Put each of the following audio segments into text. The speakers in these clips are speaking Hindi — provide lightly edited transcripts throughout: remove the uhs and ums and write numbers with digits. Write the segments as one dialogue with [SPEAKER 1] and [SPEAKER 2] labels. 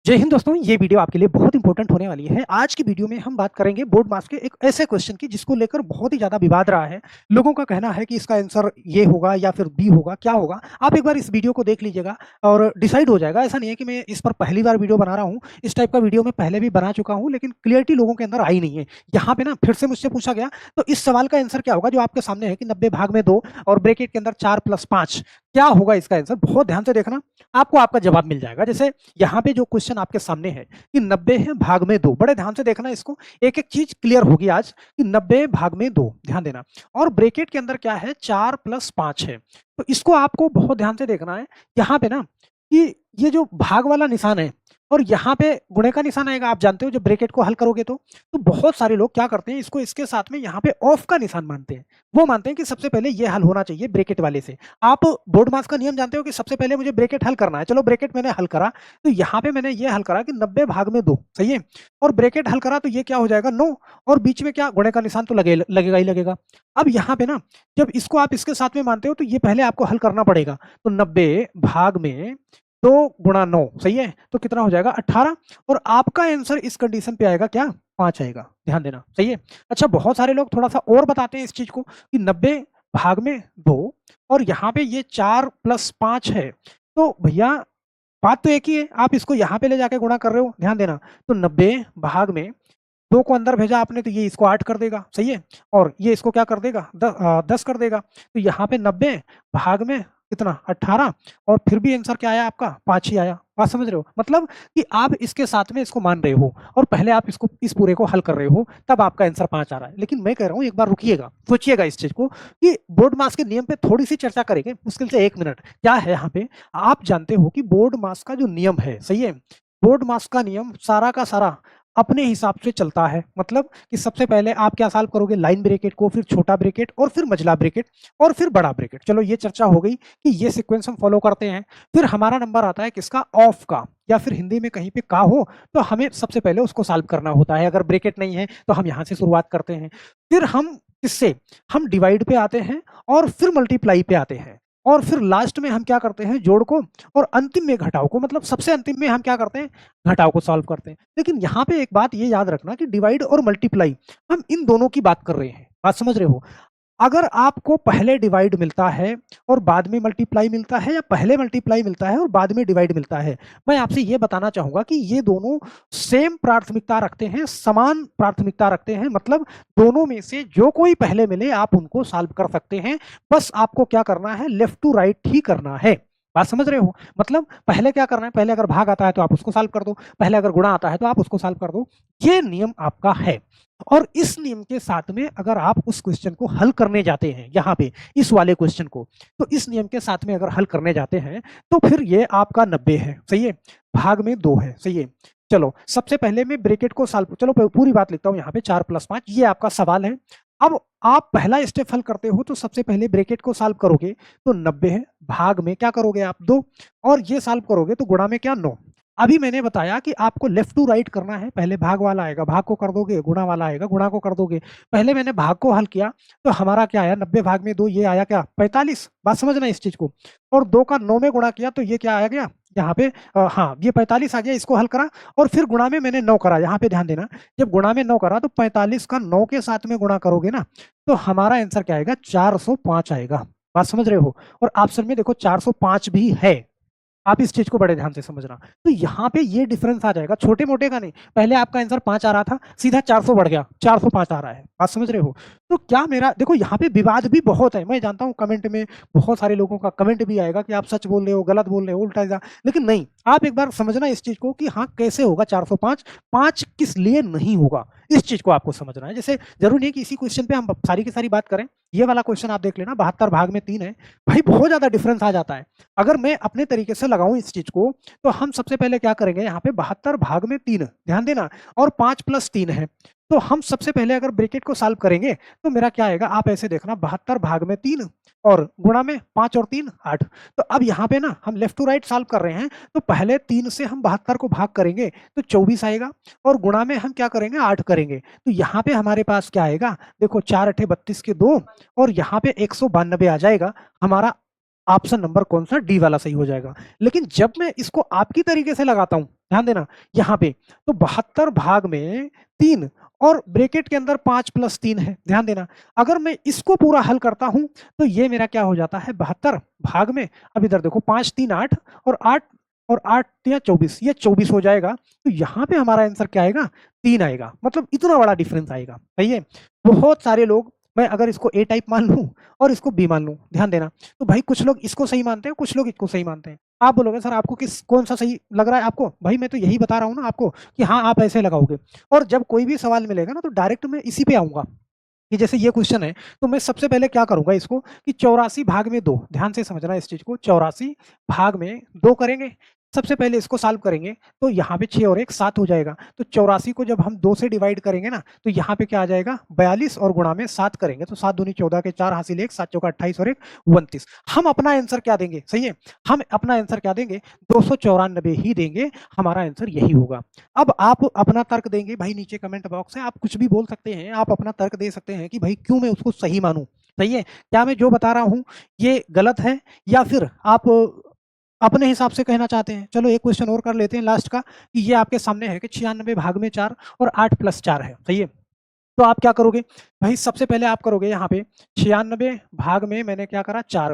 [SPEAKER 1] जय हिंद दोस्तों, ये वीडियो आपके लिए बहुत इंपॉर्टेंट होने वाली है। आज की वीडियो में हम बात करेंगे बोर्ड मार्क्स के एक ऐसे क्वेश्चन की जिसको लेकर बहुत ही ज़्यादा विवाद रहा है। लोगों का कहना है कि इसका आंसर ये होगा या फिर बी होगा, क्या होगा? आप एक बार इस वीडियो को देख लीजिएगा और डिसाइड हो जाएगा। ऐसा नहीं है कि मैं इस पर पहली बार वीडियो बना रहा हूँ, इस टाइप का वीडियो मैं पहले भी बना चुका हूँ, लेकिन क्लियरिटी लोगों के अंदर आई नहीं है। यहाँ पे ना फिर से मुझसे पूछा गया, तो इस सवाल का आंसर क्या होगा जो आपके सामने है कि 90 भाग में 2 और ब्रैकेट के अंदर 4 + 5 क्या होगा इसका आंसर? बहुत ध्यान से देखना, आपको आपका जवाब मिल जाएगा। जैसे यहाँ पे जो क्वेश्चन आपके सामने है कि 90 है भाग में 2, बड़े ध्यान से देखना इसको, एक-एक चीज क्लियर होगी आज कि 90 भाग में 2, ध्यान देना। और ब्रैकेट के अंदर क्या है? 4 + 5 है। तो इसको आपको बहुत ध्यान से देखना है। यहाँ पे ना कि ये जो भाग वाला निशान है और यहाँ पे गुणे का निशान आएगा, आप जानते हो जब ब्रैकेट को हल करोगे तो बहुत सारे लोग क्या करते हैं, इसको इसके साथ में यहाँ पे ऑफ का निशान मानते हैं। वो मानते हैं कि सबसे पहले ये हल होना चाहिए ब्रैकेट वाले से। आप बोर्ड मार्क्स का नियम जानते हो कि सबसे पहले मुझे ब्रैकेट हल करना है। चलो ब्रैकेट मैंने हल करा, तो यहाँ पे मैंने ये हल करा कि 90 भाग में 2, सही है? और ब्रैकेट हल करा तो ये क्या हो जाएगा? 9, और बीच में क्या गुणे का निशान तो लगेगा ही लगेगा। अब यहाँ पे ना जब इसको आप इसके साथ में मानते हो तो ये पहले आपको हल करना पड़ेगा। तो 90 भाग में 2 × 9, सही है? तो कितना हो जाएगा? 18, और आपका आंसर इस कंडीशन पे आएगा क्या? 5 आएगा। ध्यान देना, सही है? अच्छा, बहुत सारे लोग थोड़ा-सा और बताते हैं इस चीज़ को कि 90 भाग में 2 और यहाँ पे ये 4 + 5 है। तो भैया बात तो एक ही है, आप इसको यहाँ पे ले जाके गुणा कर रहे हो, ध्यान देना। तो 90 भाग में 2 को अंदर भेजा आपने तो ये इसको 8 कर देगा, सही है? और ये इसको क्या कर देगा? 10 कर देगा। तो यहाँ पे 90 भाग में कितना? 18, और फिर भी आंसर क्या आया आपका? 5 ही आया। बात समझ रहे हो? मतलब कि आप इसके साथ में इसको मान रहे हो और पहले आप इसको इस पूरे को हल कर रहे हो, तब आपका आंसर 5 आ रहा है। लेकिन मैं कह रहा हूँ एक बार रुकिएगा, सोचिएगा इस चीज़ को कि बोर्ड मार्क्स के नियम पे थोड़ी-सी चर्चा करेंगे, मुश्किल से 1 मिनट। क्या है यहाँ पे? आप जानते हो कि बोर्ड मार्क्स का जो नियम है, सही है? बोर्ड मार्क्स का नियम सारा का सारा अपने हिसाब से चलता है। मतलब कि सबसे पहले आप क्या सॉल्व करोगे? लाइन ब्रैकेट को, फिर छोटा ब्रैकेट और फिर मझला ब्रैकेट और फिर बड़ा ब्रैकेट। चलो ये चर्चा हो गई कि ये सीक्वेंस हम फॉलो करते हैं। फिर हमारा नंबर आता है किसका? ऑफ का, या फिर हिंदी में कहीं पे का हो तो हमें सबसे पहले उसको सॉल्व करना होता है। अगर ब्रैकेट नहीं है तो हम यहाँ से शुरुआत करते हैं। फिर हम किससे? हम डिवाइड पे आते हैं और फिर मल्टीप्लाई पे आते हैं, और फिर लास्ट में हम क्या करते हैं? जोड़ को, और अंतिम में घटाव को। मतलब सबसे अंतिम में हम क्या करते हैं? घटाव को सॉल्व करते हैं। लेकिन यहाँ पे एक बात ये याद रखना कि डिवाइड और मल्टीप्लाई, हम इन दोनों की बात कर रहे हैं। बात समझ रहे हो? अगर आपको पहले डिवाइड मिलता है और बाद में मल्टीप्लाई मिलता है, या पहले मल्टीप्लाई मिलता है और बाद में डिवाइड मिलता है, मैं आपसे ये बताना चाहूंगा कि ये दोनों सेम प्राथमिकता रखते हैं, समान प्राथमिकता रखते हैं। मतलब दोनों में से जो कोई पहले मिले आप उनको सॉल्व कर सकते हैं। बस आपको क्या करना है? लेफ्ट टू राइट ही करना है। बात समझ रहे हो? मतलब पहले क्या करना है? पहले अगर भाग आता है तो आप उसको सॉल्व कर दो, पहले अगर गुणा आता है तो आप उसको सॉल्व कर दो। ये नियम आपका है। और इस नियम के साथ में अगर आप उस क्वेश्चन को हल करने जाते हैं, यहाँ पे इस वाले क्वेश्चन को, तो इस नियम के साथ में अगर हल करने जाते हैं तो फिर ये आपका 90 है, सही है? भाग में 2 है, सही है? चलो सबसे पहले मैं ब्रैकेट को सॉल्व, चलो पूरी बात लिखता हूँ यहाँ पे। 4 + 5 ये आपका सवाल है। अब आप पहला स्टेप हल करते हो तो सबसे पहले ब्रैकेट को सॉल्व करोगे तो 90 है, भाग में क्या करोगे आप? 2, और ये सॉल्व करोगे तो गुणा में क्या? 9। अभी मैंने बताया कि आपको लेफ्ट टू राइट करना है। पहले भाग वाला आएगा, भाग को कर दोगे, गुणा वाला आएगा, गुणा को कर दोगे। पहले मैंने भाग को हल किया तो हमारा क्या आया? 90 भाग में 2, ये आया क्या? 45। बात समझना इस चीज को। और 2 का 9 में गुणा किया तो ये क्या आ गया यहाँ पे? हाँ, ये 45 आ गया। इसको हल करा और फिर गुणा में मैंने 9 करा। यहाँ पे ध्यान देना, जब गुणा में 9 करा तो 45 का 9 के साथ में गुणा करोगे ना, तो हमारा आंसर क्या आएगा? 405 आएगा। बात समझ रहे हो? और ऑप्शन में देखो 405 भी है। आप इस चीज को बड़े ध्यान से समझना। तो यहाँ पे ये डिफरेंस आ जाएगा, छोटे मोटे का नहीं। पहले आपका आंसर 5 आ रहा था, सीधा 400 बढ़ गया, 405 आ रहा है। बात समझ रहे हो? तो क्या मेरा, देखो यहाँ पे विवाद भी बहुत है। मैं जानता हूँ कमेंट में बहुत सारे लोगों का कमेंट भी आएगा कि आप सच बोल रहे हो, गलत बोल रहे हो, उल्टा सीधा। लेकिन नहीं, आप एक बार समझना इस चीज को कि हाँ कैसे होगा 405, 5 किस लिए नहीं होगा, इस चीज को आपको समझना है। जैसे जरूरी नहीं कि इसी क्वेश्चन पे हम सारी की सारी बात करें। ये वाला क्वेश्चन आप देख लेना, 72 भाग में 3 है। भाई बहुत ज्यादा डिफरेंस आ जाता है। अगर मैं अपने तरीके से लगाऊं इस चीज को, तो हम सबसे पहले क्या करेंगे? यहाँ पे 72 भाग में 3, ध्यान देना, और 5 + 3 है। तो हम सबसे पहले अगर ब्रैकेट को सॉल्व करेंगे तो मेरा क्या आएगा? आप ऐसे देखना, 72 भाग में 3 और गुणा में 5 और 3 8। तो अब यहाँ पे ना हम लेफ्ट टू राइट सॉल्व कर रहे हैं, तो पहले 3 से हम 72 को भाग करेंगे तो 24 आएगा, और गुणा में हम क्या करेंगे? 8 करेंगे। तो यहाँ पे हमारे पास क्या आएगा? देखो 4 8 32 के 2, और यहाँ पे 192 आ जाएगा। हमारा ऑप्शन नंबर कौन सा? डी वाला सही हो जाएगा। लेकिन जब मैं इसको आपकी तरीके से लगाता हूं, ध्यान देना यहाँ पे, तो 72 भाग में 3 और ब्रैकेट के अंदर 5 प्लस 3 है। ध्यान देना, अगर मैं इसको पूरा हल करता हूं तो ये मेरा क्या हो जाता है 72 भाग में, अब इधर देखो 5 3 8 और 8 या 24, ये 24 हो जाएगा। तो यहाँ पे हमारा आंसर क्या आएगा 3 आएगा, मतलब इतना बड़ा डिफरेंस आएगा। सही है, बहुत सारे लोग, मैं अगर इसको ए टाइप मान लूं और इसको बी मान लूं, ध्यान देना, तो भाई कुछ लोग इसको सही मानते हैं, कुछ लोग इसको सही मानते हैं। आप बोलोगे सर आपको कौन सा सही लग रहा है आपको, भाई मैं तो यही बता रहा हूँ ना आपको कि हाँ आप ऐसे लगाओगे। और जब कोई भी सवाल मिलेगा ना तो डायरेक्ट मैं इसी पे आऊंगा कि जैसे ये क्वेश्चन है तो मैं सबसे पहले क्या करूंगा इसको कि 84 भाग में 2, ध्यान से समझना इस चीज को, 84 भाग में 2 करेंगे। सबसे पहले इसको सॉल्व करेंगे तो यहाँ पे 6 और 1 7 हो जाएगा। तो 84 को जब हम 2 से डिवाइड करेंगे ना तो यहाँ पे क्या आ जाएगा 42 और गुणा में 7 करेंगे तो 7 दूनी 14 के 4 हासिल 1 7 चौका 28 और 1 29। हम अपना आंसर क्या देंगे, सही है, हम अपना आंसर क्या देंगे 294 ही देंगे, हमारा आंसर यही होगा। अब आप अपना तर्क देंगे भाई, नीचे कमेंट बॉक्स है, आप कुछ भी बोल सकते हैं, आप अपना तर्क दे सकते हैं कि भाई क्यों मैं उसको सही मानूं। सही है, क्या मैं जो बता रहा हूं ये गलत है या फिर आप अपने हिसाब से कहना चाहते हैं। चलो एक क्वेश्चन और कर लेते हैं लास्ट का कि ये आपके सामने है कि 96 भाग में 4 और 8 प्लस 4 है। सही है, तो आप क्या करोगे भाई, सबसे पहले आप करोगे यहाँ पे 96 भाग में मैंने क्या करा 4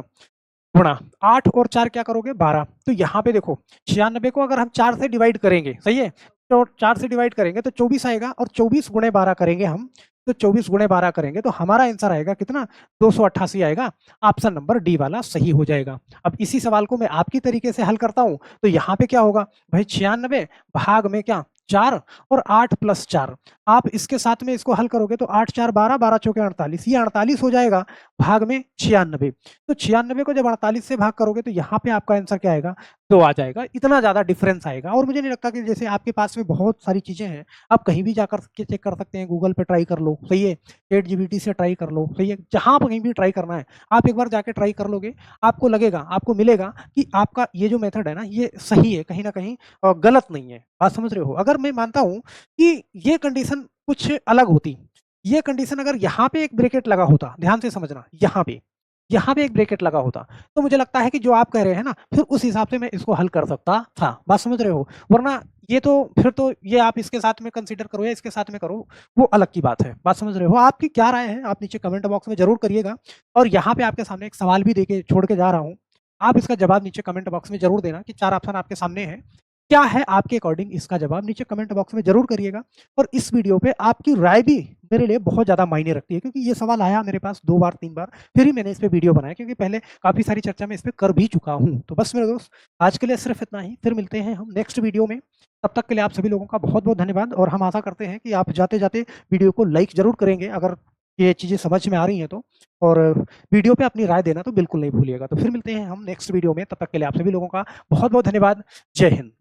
[SPEAKER 1] गुणा 8 और 4 क्या करोगे 12। तो यहाँ पे देखो 96 को अगर हम 4 से डिवाइड करेंगे, सही है, तो 4 से डिवाइड करेंगे तो 24 आएगा और 24 गुणे 12 करेंगे हम, तो 24 गुणे 12 करेंगे तो हमारा आंसर आएगा कितना 288 आएगा। ऑप्शन नंबर डी वाला सही हो जाएगा। अब इसी सवाल को मैं आपकी तरीके से हल करता हूं तो यहाँ पे क्या होगा भाई 96 भाग में क्या 4 और 8 प्लस 4, आप इसके साथ में इसको हल करोगे तो 8 4 12 12 चौके 48, ये 48 हो जाएगा भाग में 96। तो 96 को जब 48 से भाग करोगे तो यहाँ पे आपका आंसर क्या आएगा 2 आ जाएगा। इतना ज्यादा डिफरेंस आएगा और मुझे नहीं लगता कि जैसे आपके पास में बहुत सारी चीजें हैं, आप कहीं भी जाकर के चेक कर सकते हैं, गूगल पे ट्राई कर लो, सही है, ChatGPT से ट्राई कर लो, सही है, जहां पर कहीं भी ट्राई करना है आप एक बार जाके ट्राई कर लोगे, आपको लगेगा, आपको मिलेगा कि आपका ये जो मेथड है ना ये सही है, कहीं ना कहीं गलत नहीं है। बात समझ रहे हो, अगर मैं मानता हूं कि ये कंडीशन कुछ अलग होती, ये कंडीशन अगर यहाँ पे एक ब्रैकेट लगा होता, ध्यान से समझना, यहाँ पे एक ब्रैकेट लगा होता तो मुझे लगता है कि जो आप कह रहे हैं ना फिर उस हिसाब से मैं इसको हल कर सकता था। बात समझ रहे हो, वरना ये तो फिर तो ये आप इसके साथ में कंसीडर करो या इसके साथ में करो वो अलग की बात है। बात समझ रहे हो, आपकी क्या राय है आप नीचे कमेंट बॉक्स में जरूर करिएगा। और यहाँ पे आपके सामने एक सवाल भी देके छोड़ के जा रहा हूँ, आप इसका जवाब नीचे कमेंट बॉक्स में जरूर देना कि 4 ऑप्शन आपके सामने है, क्या है आपके अकॉर्डिंग इसका जवाब नीचे कमेंट बॉक्स में जरूर करिएगा। और इस वीडियो पे आपकी राय भी मेरे लिए बहुत ज़्यादा मायने रखती है, क्योंकि ये सवाल आया मेरे पास 2 बार 3 बार, फिर ही मैंने इस पे वीडियो बनाया, क्योंकि पहले काफ़ी सारी चर्चा मैं इस पे कर भी चुका हूँ। तो बस मेरे दोस्त आज के लिए सिर्फ इतना ही, फिर मिलते हैं हम नेक्स्ट वीडियो में। तब तक के लिए आप सभी लोगों का बहुत बहुत धन्यवाद और हम आशा करते हैं कि आप जाते जाते वीडियो को लाइक जरूर करेंगे अगर ये चीज़ें समझ में आ रही हैं तो, और वीडियो पे अपनी राय देना तो बिल्कुल नहीं भूलिएगा। तो फिर मिलते हैं हम नेक्स्ट वीडियो में, तब तक के लिए आप सभी लोगों का बहुत बहुत धन्यवाद। जय हिंद।